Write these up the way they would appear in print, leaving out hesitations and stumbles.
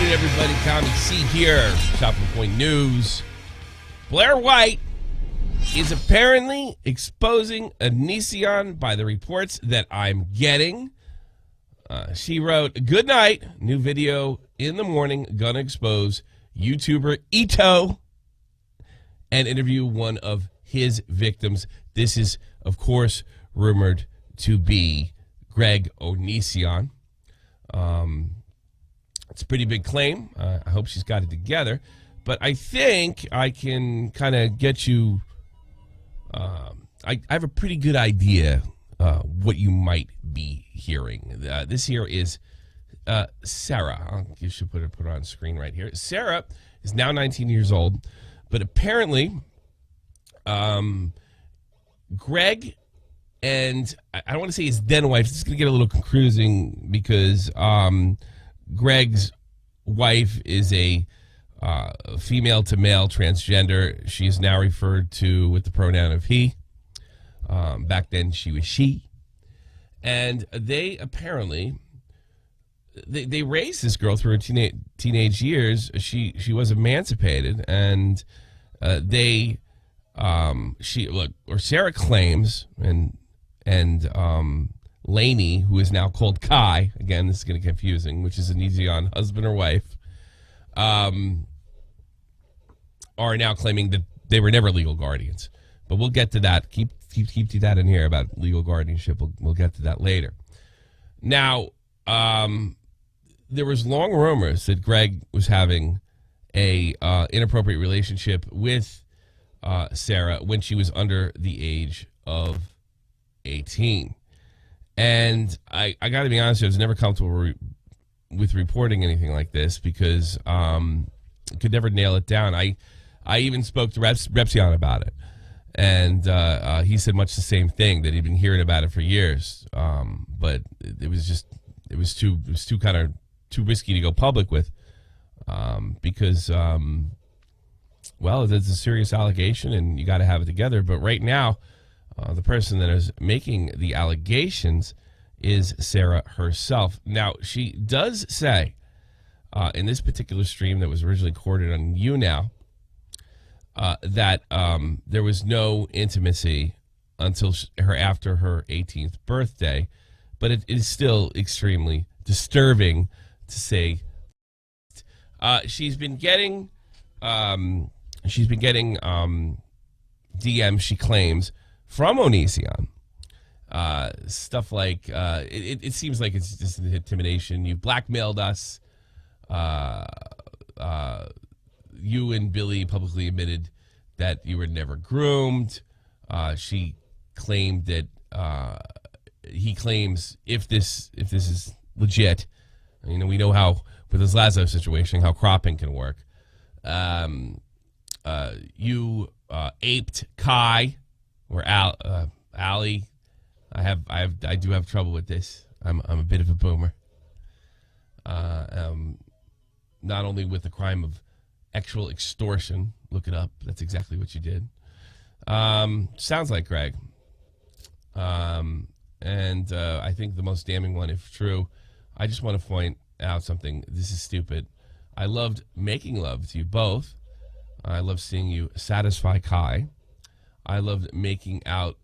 afternoon, everybody. Tommy C here, Chopping Point News. Blair White is apparently exposing Onision by the reports that I'm getting. She wrote, "Good night. New video in the morning. Gonna expose YouTuber Ito and interview one of his victims." This is, of course, rumored to be Greg Onision. It's a pretty big claim. I hope she's got it together. But I think I can kind of get you... I have a pretty good idea what you might be hearing. This here is Sarah. I should put her on screen right here. Sarah is now 19 years old. But apparently, Greg and... I don't want to say his then wife. It's going to get a little confusing because... Greg's wife is a female to male transgender. She is now referred to with the pronoun of he. Back then she was she. And they apparently, they raised this girl through her teenage years. She was emancipated, and Sarah claims, and Lainey, who is now called Kai, again, this is going to get confusing, which is Onision, husband or wife, are now claiming that they were never legal guardians. But we'll get to that. Keep that in here about legal guardianship. We'll get to that later. Now, there was long rumors that Greg was having a inappropriate relationship with Sarah when she was under the age of 18. And I got to be honest, I was never comfortable with reporting anything like this because I could never nail it down. I even spoke to Repsion about it, and he said much the same thing, that he'd been hearing about it for years. But it was too risky to go public with because well, it's a serious allegation, and you got to have it together. But right now, the person that is making the allegations is Sarah herself. Now, she does say in this particular stream that was originally recorded on YouNow that there was no intimacy until after her 18th birthday, but it is still extremely disturbing to say. She's been getting DMs, she claims, from Onision. Stuff like, it seems like it's just an intimidation. You've blackmailed us. You and Billy publicly admitted that you were never groomed. She claimed that, he claims if this is legit, we know how, with this Lazo situation, how cropping can work. You aped Kai or Allie. I do have trouble with this. I'm a bit of a boomer. Not only with the crime of actual extortion. Look it up. That's exactly what you did. Sounds like Greg. And I think the most damning one, if true, I just want to point out something. This is stupid. I loved making love to you both. I love seeing you satisfy Kai. I loved making out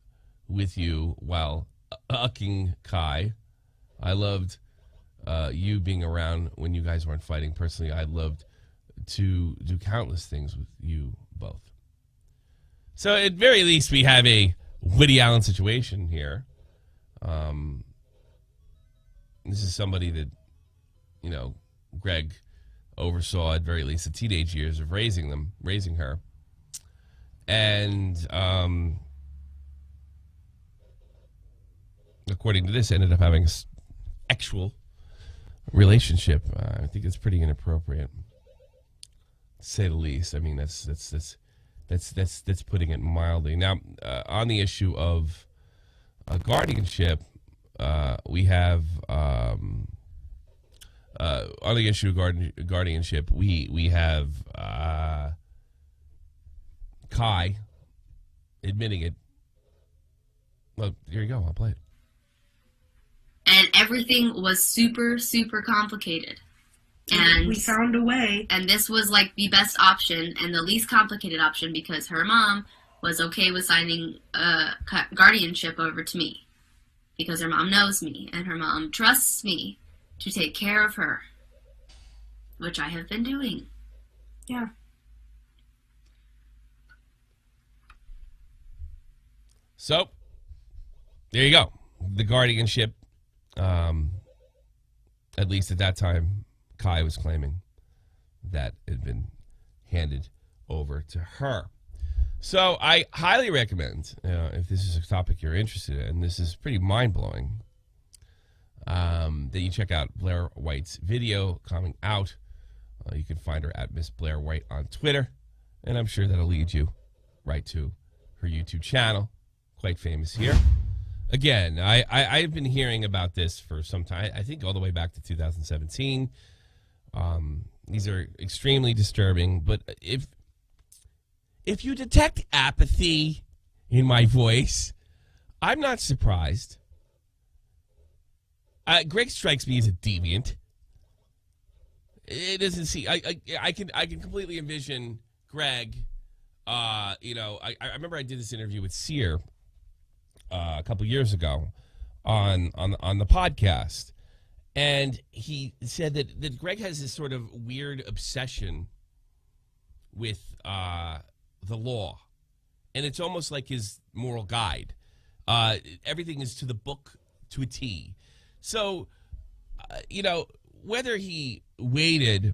with you while ucking Kai. I loved you being around when you guys weren't fighting. Personally, I loved to do countless things with you both. So at very least, we have a Woody Allen situation here. This is somebody that, Greg oversaw at very least the teenage years of raising her. And according to this, ended up having an actual relationship. I think it's pretty inappropriate, to say the least. I mean, that's putting it mildly. Now, on the issue of guardianship, we have on the issue of guardianship, we have Kai admitting it. Well, here you go. I'll play it. And everything was super, super complicated. And we found a way. And this was like the best option and the least complicated option because her mom was okay with signing a guardianship over to me because her mom knows me and her mom trusts me to take care of her, which I have been doing. Yeah. So, there you go. The guardianship, at least at that time, Kai was claiming that it had been handed over to her. So I highly recommend, if this is a topic you're interested in, this is pretty mind-blowing, that you check out Blair White's video coming out. You can find her at Miss Blair White on Twitter, and I'm sure that'll lead you right to her YouTube channel, quite famous here. Again, I've been hearing about this for some time, I think all the way back to 2017. These are extremely disturbing, but if you detect apathy in my voice, I'm not surprised. Greg strikes me as a deviant. It doesn't see. I can completely envision Greg. I remember I did this interview with Sear a couple years ago on the podcast, and he said that Greg has this sort of weird obsession with the law, and it's almost like his moral guide. Everything is to the book, to a T. So, whether he waited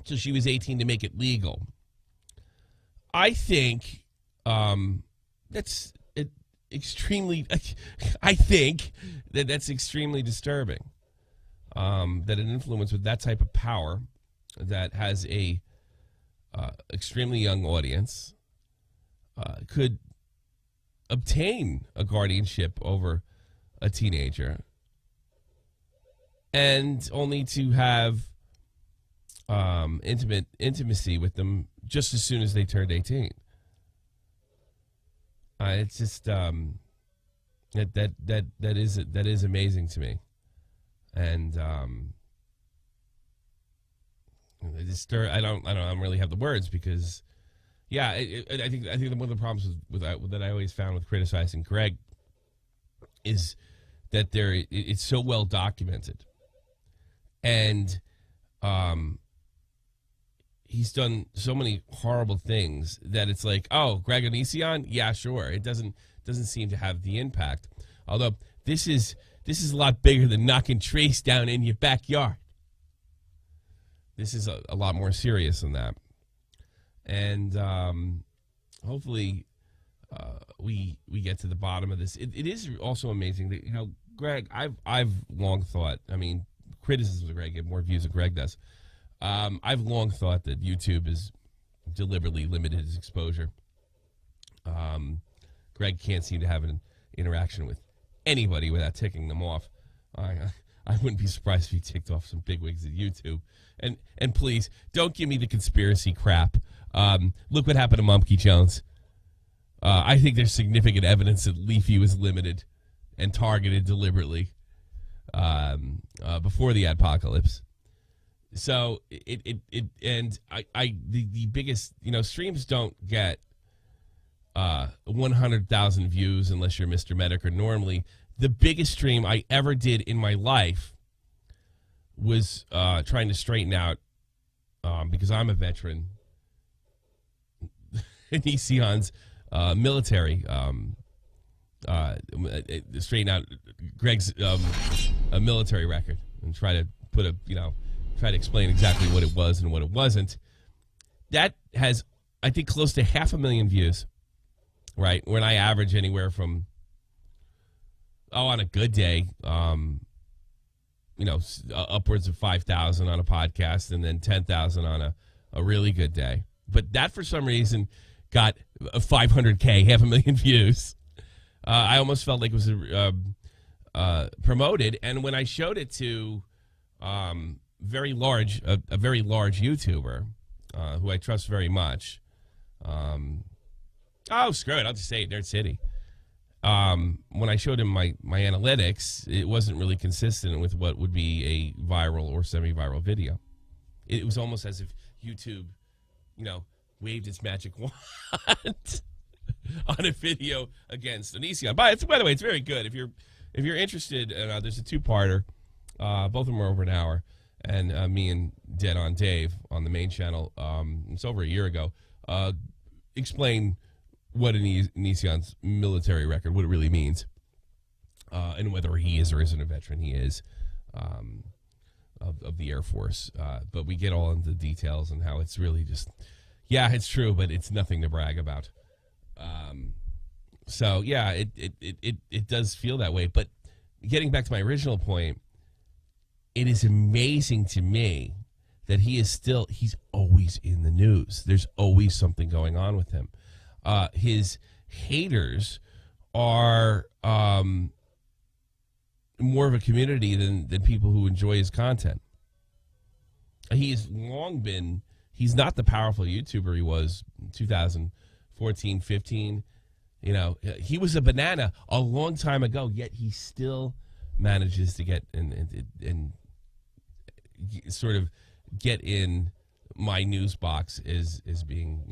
till she was 18 to make it legal, I think that's extremely. I think that's extremely disturbing. That an influence with that type of power, that has a extremely young audience, could obtain a guardianship over a teenager, and only to have intimacy with them just as soon as they turned 18. It's just that is amazing to me, and I don't really have the words because, yeah, I think one of the problems that I always found with criticizing Greg is that it's so well documented, and he's done so many horrible things that it's like, oh, Greg Onision, yeah, sure. It doesn't seem to have the impact. Although this is a lot bigger than knocking trees down in your backyard. This is a lot more serious than that, and hopefully we get to the bottom of this. It is also amazing that Greg. I've long thought. I mean, criticisms of Greg get more views than Greg does. I've long thought that YouTube has deliberately limited his exposure. Greg can't seem to have an interaction with anybody without ticking them off. I wouldn't be surprised if he ticked off some bigwigs at YouTube. And please, don't give me the conspiracy crap. Look what happened to Mumkey Jones. I think there's significant evidence that Leafy was limited and targeted deliberately before the apocalypse. So the biggest, streams don't get 100,000 views unless you're Mr. Medic. Normally, the biggest stream I ever did in my life was trying to straighten out, because I'm a veteran, Nision's military, straighten out Greg's military record and try to try to explain exactly what it was and what it wasn't. That has, I think, close to 500,000 views, right? When I average anywhere from, on a good day, upwards of 5,000 on a podcast, and then 10,000 on a really good day. But that, for some reason, got 500K, 500,000 views. I almost felt like it was promoted. And when I showed it to a very large YouTuber who I trust very much, screw it, I'll just say it, Nerd City. when I showed him my analytics, it wasn't really consistent with what would be a viral or semi-viral video. It was almost as if YouTube, waved its magic wand on a video against Onision. By the way, it's very good. If you're interested, there's a two-parter. Both of them are over an hour. And me and Dead on Dave on the main channel, it's over a year ago, explain what Onision's military record, what it really means, and whether he is or isn't a veteran. He is of the Air Force. But we get all into the details and how it's really just, yeah, it's true, but it's nothing to brag about. So, yeah, it does feel that way. But getting back to my original point, it is amazing to me that he's always in the news. There's always something going on with him. His haters are more of a community than people who enjoy his content. He's not the powerful YouTuber he was in 2014, 15. He was a banana a long time ago, yet he still manages to get and sort of get in my news box as being,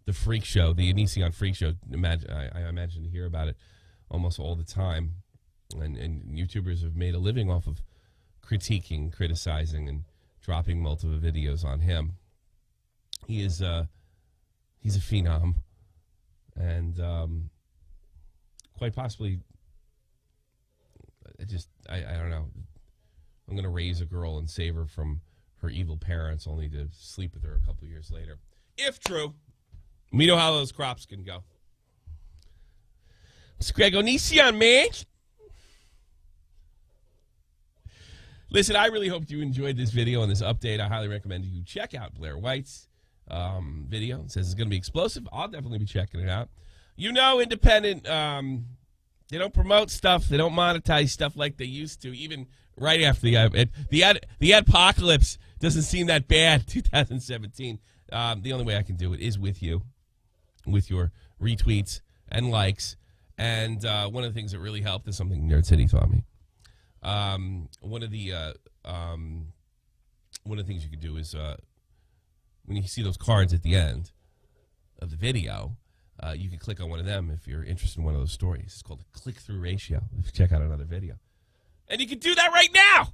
the freak show, the Onision freak show. I imagine to hear about it almost all the time. And YouTubers have made a living off of critiquing, criticizing, and dropping multiple videos on him. He's a phenom. And quite possibly, I don't know. I'm going to raise a girl and save her from her evil parents only to sleep with her a couple years later. If true. We know how those crops can go. It's Greg Onision, man. Listen, I really hope you enjoyed this video and this update. I highly recommend you check out Blair White's video. It says it's going to be explosive. I'll definitely be checking it out. Independent, they don't promote stuff. They don't monetize stuff like they used to, even right after the apocalypse doesn't seem that bad, 2017. The only way I can do it is with you, with your retweets and likes. And one of the things that really helped is something Nerd City taught me. One of the things you can do is when you see those cards at the end of the video, you can click on one of them if you're interested in one of those stories. It's called the click-through ratio. If you check out another video. And you can do that right now!